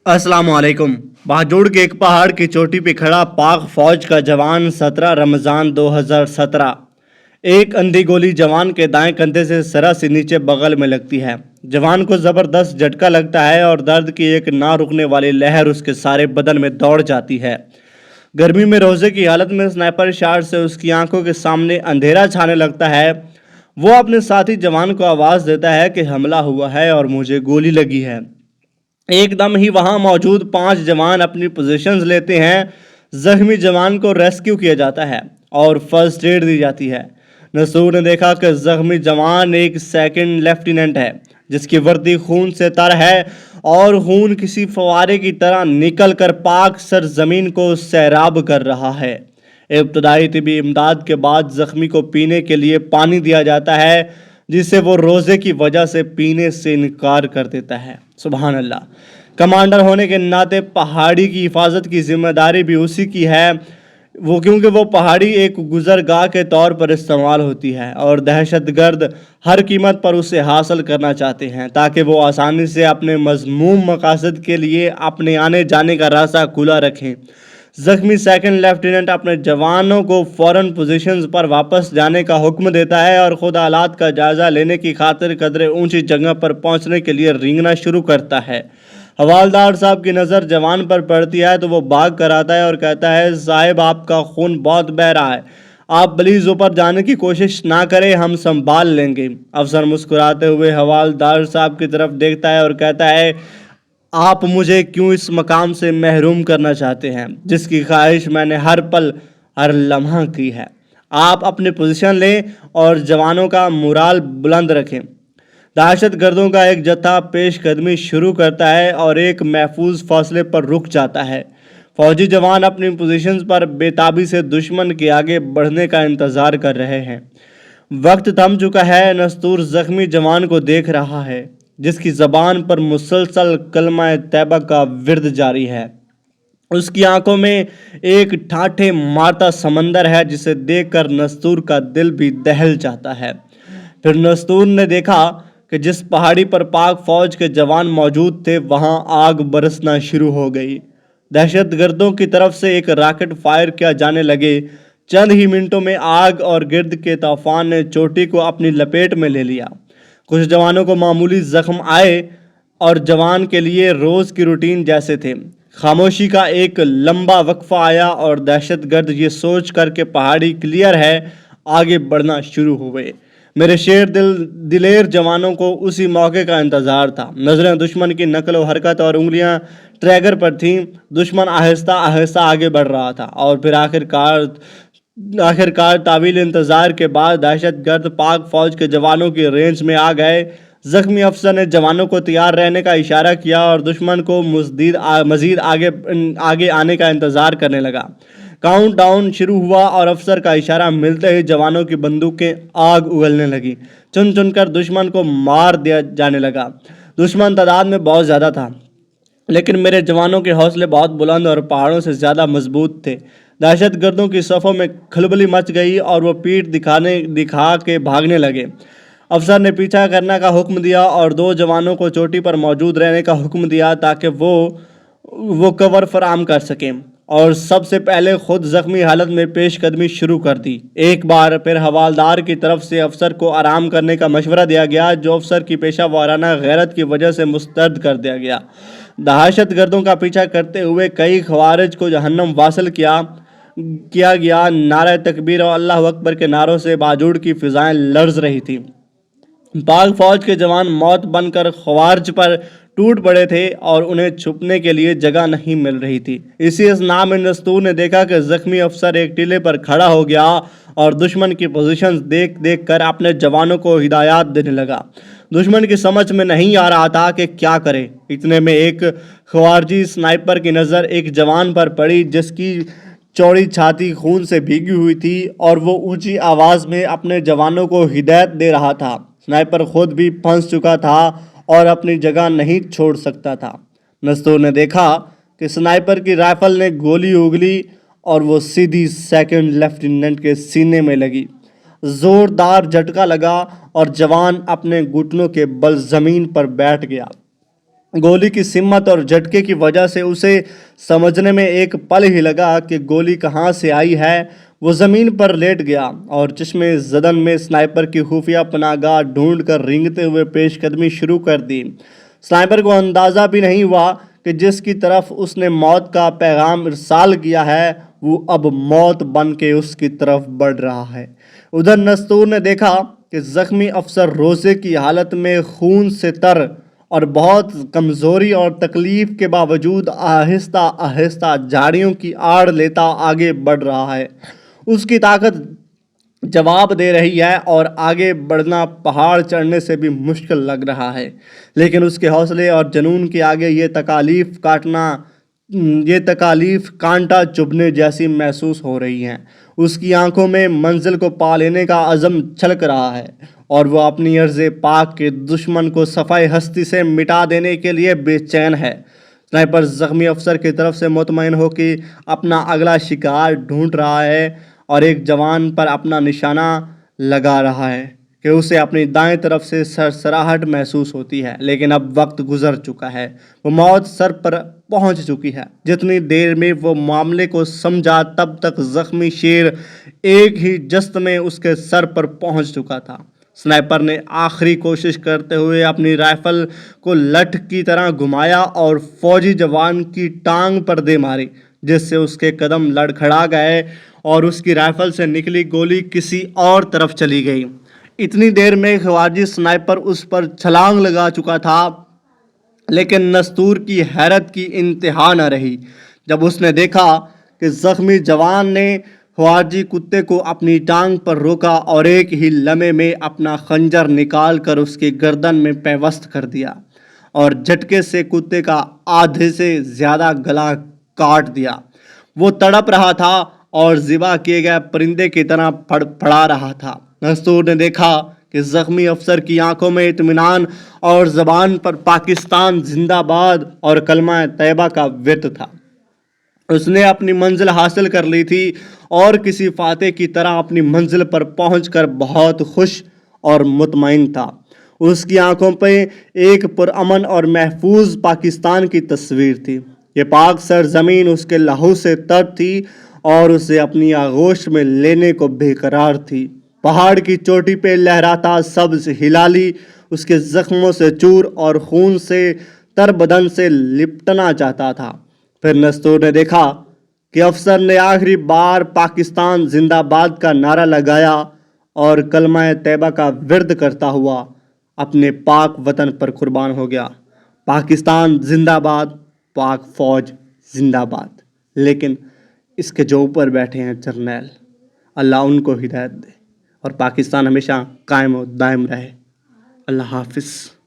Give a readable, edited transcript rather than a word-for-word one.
अस्सलाम वालेकुम। बाजोड़ के एक पहाड़ की चोटी पे खड़ा पाक फौज का जवान 17 रमज़ान 2017। एक अंधी गोली जवान के दाएं कंधे से जरा सी नीचे बगल में लगती है। जवान को ज़बरदस्त झटका लगता है और दर्द की एक ना रुकने वाली लहर उसके सारे बदन में दौड़ जाती है। गर्मी में रोजे की हालत में स्नाइपर शॉट से उसकी आंखों के सामने अंधेरा छाने लगता है। वो अपने साथी जवान को आवाज़ देता है कि हमला हुआ है और मुझे गोली लगी है। एकदम ही वहां मौजूद 5 जवान अपनी पोजीशंस लेते हैं। जख्मी जवान को रेस्क्यू किया जाता है और फर्स्ट एड दी जाती है। नसूर ने देखा कि जख्मी जवान एक सेकंड लेफ्टिनेंट है जिसकी वर्दी खून से तर है और खून किसी फवारे की तरह निकल कर पाक सरजमीन को सैराब कर रहा है। इब्तदाई तिबी इमदाद के बाद जख्मी को पीने के लिए पानी दिया जाता है जिसे वो रोज़े की वजह से पीने से इनकार कर देता है। सुभान अल्लाह। कमांडर होने के नाते पहाड़ी की हिफाजत की जिम्मेदारी भी उसी की है, क्योंकि वो पहाड़ी एक गुजरगाह के तौर पर इस्तेमाल होती है और दहशतगर्द हर कीमत पर उसे हासिल करना चाहते हैं ताकि वो आसानी से अपने मज़मूम मकासद के लिए अपने आने जाने का रास्ता खुला रखें। जख्मी सेकंड लेफ्टिनेंट अपने जवानों को फ़ौरन पोजीशंस पर वापस जाने का हुक्म देता है और ख़ुद हालात का जायज़ा लेने की खातिर कदरे ऊंची जगह पर पहुंचने के लिए रेंगना शुरू करता है। हवालदार साहब की नज़र जवान पर पड़ती है तो वो भाग कर आता है और कहता है, साहिब आपका खून बहुत बह रहा है, आप प्लीज़ ऊपर जाने की कोशिश ना करें, हम संभाल लेंगे। अफसर मुस्कुराते हुए हवालदार साहब की तरफ देखता है और कहता है, आप मुझे क्यों इस मकाम से महरूम करना चाहते हैं जिसकी ख्वाहिश मैंने हर पल हर लम्हा की है। आप अपनी पोजीशन लें और जवानों का मुराल बुलंद रखें। दहशत गर्दों का एक जत्था पेश कदमी शुरू करता है और एक महफूज फासले पर रुक जाता है। फौजी जवान अपनी पोजीशंस पर बेताबी से दुश्मन के आगे बढ़ने का इंतज़ार कर रहे हैं। वक्त थम चुका है। नस्तूर जख्मी जवान को देख रहा है जिसकी ज़बान पर मुसलसल कलमा तैबा का विर्द जारी है। उसकी आंखों में एक ठाठे मारता समंदर है जिसे देखकर नस्तूर का दिल भी दहल जाता है। फिर नस्तूर ने देखा कि जिस पहाड़ी पर पाक फौज के जवान मौजूद थे वहां आग बरसना शुरू हो गई। दहशतगर्दों की तरफ से एक रॉकेट फायर किया जाने लगे। चंद ही मिनटों में आग और गिर्द के तूफान ने चोटी को अपनी लपेट में ले लिया। कुछ जवानों को मामूली जख्म आए और जवान के लिए रोज़ की रूटीन जैसे थे। खामोशी का एक लंबा वक्फा आया और दहशतगर्द ये सोच कर के पहाड़ी क्लियर है आगे बढ़ना शुरू हुए। मेरे शेर दिलेर जवानों को उसी मौके का इंतज़ार था। नज़रें दुश्मन की नकल व हरकत और उंगलियां ट्रैगर पर थीं। दुश्मन आहिस्ता आहिस्ता आगे बढ़ रहा था और फिर आखिरकार तावील इंतज़ार के बाद दहशतगर्द पाक फौज के जवानों की रेंज में आ गए। जख्मी अफसर ने जवानों को तैयार रहने का इशारा किया और दुश्मन को मज़ीद आगे आने का इंतज़ार करने लगा। काउंट डाउन शुरू हुआ और अफसर का इशारा मिलते ही जवानों की बंदूकें आग उगलने लगी। चुन चुनकर दुश्मन को मार दिया जाने लगा। दुश्मन तादाद में बहुत ज़्यादा था लेकिन मेरे जवानों के हौसले बहुत बुलंद और पहाड़ों से ज़्यादा मजबूत थे। दहशतगर्दों की सफ़ों में खलबली मच गई और वो पीठ दिखा के भागने लगे। अफसर ने पीछा करने का हुक्म दिया और 2 जवानों को चोटी पर मौजूद रहने का हुक्म दिया ताकि वो कवर फराम कर सकें और सबसे पहले खुद जख्मी हालत में पेशकदमी शुरू कर दी। एक बार फिर हवालदार की तरफ से अफसर को आराम करने का मशवरा दिया गया जो अफसर की पेशा वाराना गैरत की वजह से मुस्तरद कर दिया गया। दहशतगर्दों का पीछा करते हुए कई खवारिज को जहन्नम वासिल किया गया। नारे तकबीर और अल्लाह अकबर के नारों से बाजूड़ की फिजाएं लर्ज रही थी। पाक फौज के जवान मौत बनकर खवारिज पर टूट पड़े थे और उन्हें छुपने के लिए जगह नहीं मिल रही थी। इसी असना में नस्तूर ने देखा कि जख्मी अफसर एक टीले पर खड़ा हो गया और दुश्मन की पोजीशंस देख देख कर अपने जवानों को हिदायत देने लगा। दुश्मन की समझ में नहीं आ रहा था कि क्या करे। इतने में एक खवारजी स्नाइपर की नज़र एक जवान पर पड़ी जिसकी चौड़ी छाती खून से भीगी हुई थी और वो ऊंची आवाज़ में अपने जवानों को हिदायत दे रहा था। स्नाइपर खुद भी फंस चुका था और अपनी जगह नहीं छोड़ सकता था। नस्तूर ने देखा कि स्नाइपर की राइफल ने गोली उगली और वो सीधी सेकंड लेफ्टिनेंट के सीने में लगी। ज़ोरदार झटका लगा और जवान अपने घुटनों के बल ज़मीन पर बैठ गया। गोली की सिम्मत और झटके की वजह से उसे समझने में एक पल ही लगा कि गोली कहाँ से आई है। वो ज़मीन पर लेट गया और चश्मे ज़दन में स्नाइपर की खुफिया पनाहगाह ढूंढ कर रेंगते हुए पेशकदमी शुरू कर दी। स्नाइपर को अंदाज़ा भी नहीं हुआ कि जिसकी तरफ उसने मौत का पैगाम इरसाल किया है वो अब मौत बन के उसकी तरफ बढ़ रहा है। उधर नस्तूर ने देखा कि ज़ख्मी अफसर रोज़े की हालत में खून से तर और बहुत कमज़ोरी और तकलीफ़ के बावजूद आहिस्ता आहिस्ता झाड़ियों की आड़ लेता आगे बढ़ रहा है। उसकी ताकत जवाब दे रही है और आगे बढ़ना पहाड़ चढ़ने से भी मुश्किल लग रहा है, लेकिन उसके हौसले और जुनून के आगे ये तकालीफ कांटा चुभने जैसी महसूस हो रही हैं। उसकी आंखों में मंजिल को पा लेने का अज़म छलक रहा है और वो अपनी अर्ज़ पाक के दुश्मन को सफ़ाई हस्ती से मिटा देने के लिए बेचैन है। स्नाइपर ज़ख्मी अफसर की तरफ से मुतमईन हो कि अपना अगला शिकार ढूंढ रहा है और एक जवान पर अपना निशाना लगा रहा है कि उसे अपनी दाएं तरफ से सरसराहट महसूस होती है। लेकिन अब वक्त गुजर चुका है, वो मौत सर पर पहुंच चुकी है। जितनी देर में वो मामले को समझा तब तक ज़ख्मी शेर एक ही जस्त में उसके सर पर पहुंच चुका था। स्नाइपर ने आखिरी कोशिश करते हुए अपनी राइफल को लठ की तरह घुमाया और फौजी जवान की टांग पर दे मारी, जिससे उसके कदम लड़खड़ा गए और उसकी राइफल से निकली गोली किसी और तरफ चली गई। इतनी देर में खवाजी स्नाइपर उस पर छलांग लगा चुका था, लेकिन नस्तूर की हैरत की इंतहा न रही जब उसने देखा कि ज़ख्मी जवान ने ख्वाजी कुत्ते को अपनी टांग पर रोका और एक ही लम्हे में अपना खंजर निकाल कर उसकी गर्दन में पैवस्त कर दिया और झटके से कुत्ते का आधे से ज़्यादा गला काट दिया। वो तड़प रहा था और ज़िबा किए गए परिंदे की तरह फड़फड़ा रहा था। नस्तूर ने देखा कि ज़ख्मी अफसर की आंखों में इत्मीनान और ज़बान पर पाकिस्तान जिंदाबाद और कलमा तैयबा का विर्द था। उसने अपनी मंजिल हासिल कर ली थी और किसी फातेह की तरह अपनी मंजिल पर पहुंचकर बहुत खुश और मुतमईन था। उसकी आंखों पे एक पुरअमन और महफूज पाकिस्तान की तस्वीर थी। ये पाक सरजमीन उसके लहू से तर थी और उसे अपनी आगोश में लेने को बेकरार थी। पहाड़ की चोटी पे लहराता सब्ज हिलाली उसके जख्मों से चूर और खून से तर बदन से लिपटना चाहता था। फिर नस्तूर ने देखा कि अफसर ने आखिरी बार पाकिस्तान जिंदाबाद का नारा लगाया और कलमा तैयबा का विर्द करता हुआ अपने पाक वतन पर कुर्बान हो गया। पाकिस्तान जिंदाबाद, पाक फौज जिंदाबाद। लेकिन इसके जो ऊपर बैठे हैं जर्नैल, अल्लाह उनको हिदायत दे और पाकिस्तान हमेशा कायम और दायम रहे। अल्लाह हाफिज़।